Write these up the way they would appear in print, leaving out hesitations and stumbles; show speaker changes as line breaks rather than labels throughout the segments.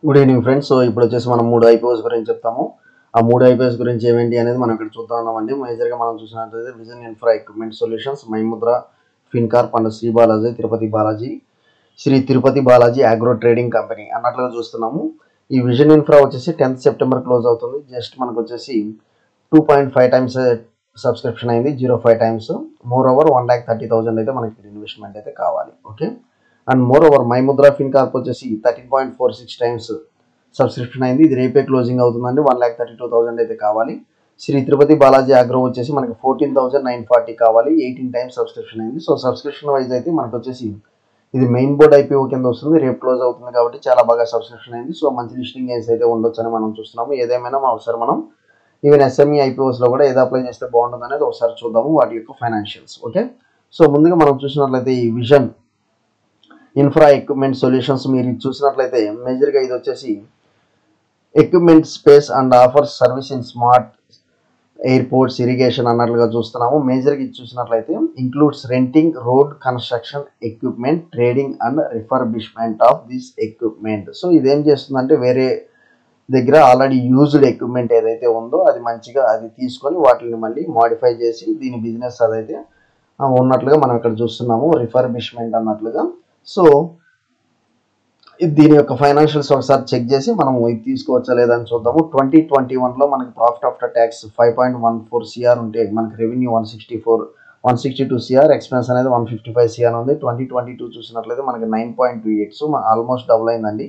Good evening friends. So ఇప్పుడు వచ్చేసి మనం 3 ఐపీఓస్ గురించి చెప్తాము. ఆ 3 ఐపీఓస్ గురించి ఏమేంటి అనేది మనం ఇక్కడ చూద్దాం ఉన్నామండి. మేజర్గా మనం చూసినట్లయితే vision infra equipment solutions, Maimudra, Fincorp and Shri Balaji Tirupati Balaji agro trading company అన్నట్లుగా చూస్తున్నాము. ఈ విజన్ ఇన్ఫ్రా వచ్చేసి 10th సెప్టెంబర్ క్లోజ్ అవుతుంది. జస్ట్ మనకు వచ్చేసి 2.5 టైమ్స్ సబ్స్క్రిప్షన్ అయింది, 0.5 టైమ్స్. మోర్ ఓవర్ 1,30,000 అయితే మనకి ఇన్వెస్ట్మెంట్ అయితే కావాలి. Okay. And moreover Maimudra Fincorp వచ్చేసి 13.46 టైమ్స్ సబ్స్క్రిప్షన్ అయింది. ఇది రేపే క్లోజింగ్ అవుతుందండి. 1,32,000 అయితే కావాలి. శ్రీ తిరుపతి బాలాజీ అగ్రో వచ్చేసి మనకి 14,940 కావాలి. 18 టైమ్స్ సబ్స్క్రిప్షన్ అయింది. సో సబ్స్క్రిప్షన్ వైజ్ అయితే మనకు వచ్చేసి ఇది మెయిన్ బోర్డ్ ఐపీఓ కింద వస్తుంది. రేపు క్లోజ్ అవుతుంది కాబట్టి చాలా బాగా సబ్స్క్రిప్షన్ అయింది. సో మంచి లిస్టింగ్ గెయిన్స్ అయితే ఉండొచ్చు అని మనం చూస్తున్నాము. ఏదేమైనా ఒకసారి మనం ఈవెన్ ఎస్ఎంఈ ఐపీఓస్లో కూడా ఏదో అప్లై చేస్తే బాగుంటుంది అనేది ఒకసారి చూద్దాము, వాటి యొక్క ఫైనాన్షియల్స్. ఓకే. సో ముందుగా మనం చూసినట్లయితే ఈ విజన్ ఇన్ఫ్రా ఎక్విప్మెంట్ సొల్యూషన్స్ మీరు చూసినట్లయితే మేజర్గా ఇది వచ్చేసి equipment space and offers service in smart airports irrigation అన్నట్లుగా చూస్తున్నాము. మేజర్గా ఇది చూసినట్లయితే includes renting road construction equipment, trading and refurbishment of this equipment. So ఇదేం చేస్తుందంటే వేరే దగ్గర ఆల్రెడీ యూజ్డ్ ఎక్విప్మెంట్ ఏదైతే ఉందో అది మంచిగా అది తీసుకొని వాటిని మళ్ళీ మాడిఫై చేసి దీని బిజినెస్ అదైతే ఉన్నట్లుగా మనం ఇక్కడ చూస్తున్నాము, రిఫర్బిష్మెంట్ అన్నట్లుగా. సో దీని యొక్క ఫైనాన్షియల్స్ ఒకసారి చెక్ చేసి మనం ఇది తీసుకోవచ్చా లేదని చూద్దాము. 2021లో మనకి ప్రాఫిట్ ఆఫ్టర్ ట్యాక్స్ 5.14 సిఆర్ ఉంటే మనకి రెవెన్యూ 162 సిఆర్, ఎక్స్పెన్స్ అనేది 155 సిఆర్ ఉంది. 2022 చూసినట్లయితే మనకి 9.28, సో ఆల్మోస్ట్ డబుల్ అయిందండి.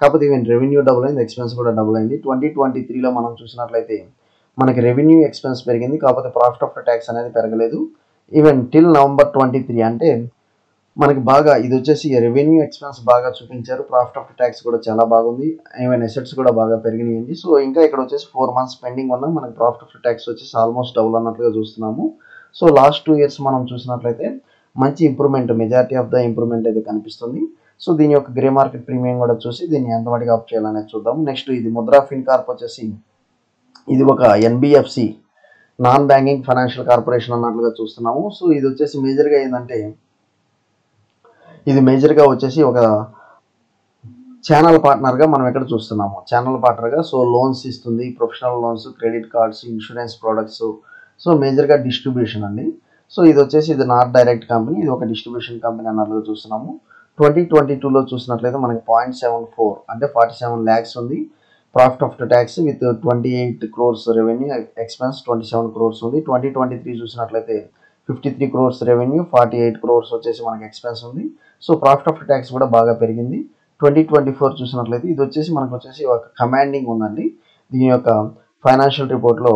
కాకపోతే ఈవెన్ రెవెన్యూ డబుల్ అయింది, ఎక్స్పెన్స్ కూడా డబుల్ అయింది. 2023లో మనం చూసినట్లయితే మనకి రెవెన్యూ ఎక్స్పెన్స్ పెరిగింది, కాకపోతే ప్రాఫిట్ ఆఫ్టర్ ట్యాక్స్ అనేది పెరగలేదు. ఈవెన్ టిల్ నవంబర్ 23 అంటే మనకి బాగా ఇది వచ్చేసి రెవెన్యూ ఎక్స్పెన్స్ బాగా చూపించారు, ప్రాఫిట్ ఆఫ్టర్ ట్యాక్స్ కూడా చాలా బాగుంది, ఈవెన్ అసెట్స్ కూడా బాగా పెరిగినాయండి. సో ఇంకా ఇక్కడ వచ్చేసి 4 మంత్స్ పెండింగ్ ఉన్న మనకి ప్రాఫిట్ ఆఫ్టర్ ట్యాక్స్ వచ్చేసి ఆల్మోస్ట్ డబుల్ అన్నట్లుగా చూస్తున్నాము. సో లాస్ట్ 2 ఇయర్స్ మనం చూసినట్లయితే మంచి improvement, majority of the improvement అయితే కనిపిస్తుంది. సో దీని యొక్క గ్రే మార్కెట్ ప్రీమియం కూడా చూసి దీన్ని ఎంత మటుకు అప్ చేయాలనేది చూద్దాము. నెక్స్ట్ ఇది ముద్రా ఫిన్కార్ప్ వచ్చేసి ఇది ఒక NBFC, non banking financial corporation అన్నట్లుగా చూస్తున్నాము. సో ఇది వచ్చేసి మేజర్గా ఏంటంటే ఇది మేజర్గా వచ్చేసి ఒక ఛానల్ పార్ట్నర్గా మనం ఎక్కడ చూస్తున్నాము, ఛానల్ పార్ట్నర్గా. సో లోన్స్ ఇస్తుంది, professional loans, credit cards, insurance products. So మేజర్గా డిస్ట్రిబ్యూషన్ అండి. సో ఇది వచ్చేసి ఇది నాట్ డైరెక్ట్ కంపెనీ, ఇది ఒక డిస్ట్రిబ్యూషన్ కంపెనీ అన్నట్లుగా చూస్తున్నాము. 2022లో చూసినట్లయితే మనకి 0.74 అంటే 47 lakhs ఉంది. Profit after tax with 28 crores revenue, expense 27 crores ఉంది. 2023 చూసినట్లయితే 53 crores రెవెన్యూ, 48 crores వచ్చేసి మనకి ఎక్స్పెన్స్ ఉంది. సో ప్రాఫిట్ ఆఫ్టర్ ట్యాక్స్ కూడా బాగా పెరిగింది. 2024 చూసినట్లయితే ఇది వచ్చేసి మనకు వచ్చేసి ఒక కమాండింగ్ ఉందండి. దీని యొక్క ఫైనాన్షియల్ రిపోర్ట్లో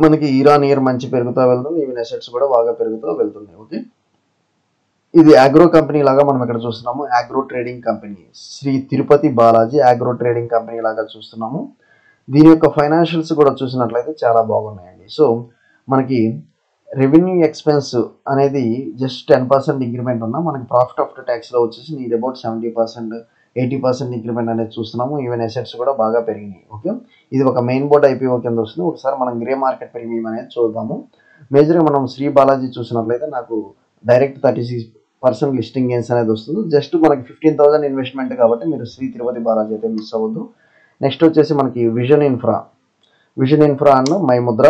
మనకి ఇయర్ ఆన్ ఇయర్ మంచి పెరుగుతూ వెళ్తుంది, ఈవెన్ అసెట్స్ కూడా బాగా పెరుగుతూ వెళ్తుంది. ఓకే. ఇది అగ్రో కంపెనీ లాగా మనం ఇక్కడ చూస్తున్నాము, agro trading company, Shri Tirupati Balaji agro trading company లాగా చూస్తున్నాము. దీని యొక్క ఫైనాన్షియల్స్ కూడా చూసినట్లయితే చాలా బాగున్నాయండి. సో మనకి రెవెన్యూ ఎక్స్పెన్స్ అనేది జస్ట్ 10% ఇంక్రిమెంట్ ఉన్నా మనకి ప్రాఫిట్ ఆఫ్టర్ ట్యాక్స్లో వచ్చేసి నీడ్ అబౌట్ 70%, 80% ఇంక్రిమెంట్ అనేది చూస్తున్నాము. ఈవెన్ అసెట్స్ కూడా బాగా పెరిగినాయి. ఓకే. ఇది ఒక మెయిన్ బోర్డ్ ఐపీఓ కింద వస్తుంది. ఒకసారి మనం గ్రే మార్కెట్ ప్రీమియం అనేది చూద్దాము. మేజర్గా మనం శ్రీ బాలాజీ చూసినట్లయితే నాకు డైరెక్ట్ 36% లిస్టింగ్ గెయిన్స్ అనేది వస్తుంది. జస్ట్ మనకి 15,000 ఇన్వెస్ట్మెంట్ కాబట్టి మీరు శ్రీ తిరుపతి బాలాజీ అయితే మిస్ అవ్వద్దు. నెక్స్ట్ వచ్చేసి మనకి విజన్ ఇన్ఫ్రా అన్న మైముద్ర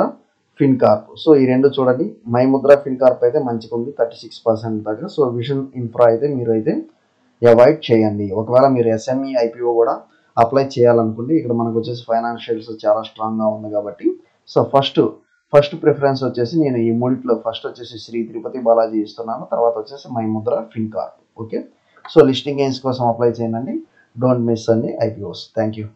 ఫిన్కార్ప్. సో ఈ రెండు చూడండి, మైముద్ర ఫిన్కార్ప్ అయితే మంచిగా ఉంది 36% దాకా. సో విజన్ ఇన్ఫ్రా అయితే మీరు అయితే అవాయిడ్ చేయండి. ఒకవేళ మీరు ఎస్ఎంఈ ఐపీఓ కూడా అప్లై చేయాలనుకుంటే ఇక్కడ మనకు వచ్చేసి ఫైనాన్షియల్స్ చాలా స్ట్రాంగ్గా ఉంది కాబట్టి సో ఫస్ట్ ప్రిఫరెన్స్ వచ్చేసి నేను ఈ మూడిట్లో ఫస్ట్ వచ్చేసి శ్రీ తిరుపతి బాలాజీ ఇస్తున్నాను, తర్వాత వచ్చేసి Maimudra Fincorp. Okay. So listing gains కోసం అప్లై చేయండి, డోంట్ మిస్ అండి ఐపీఓస్. Thank you.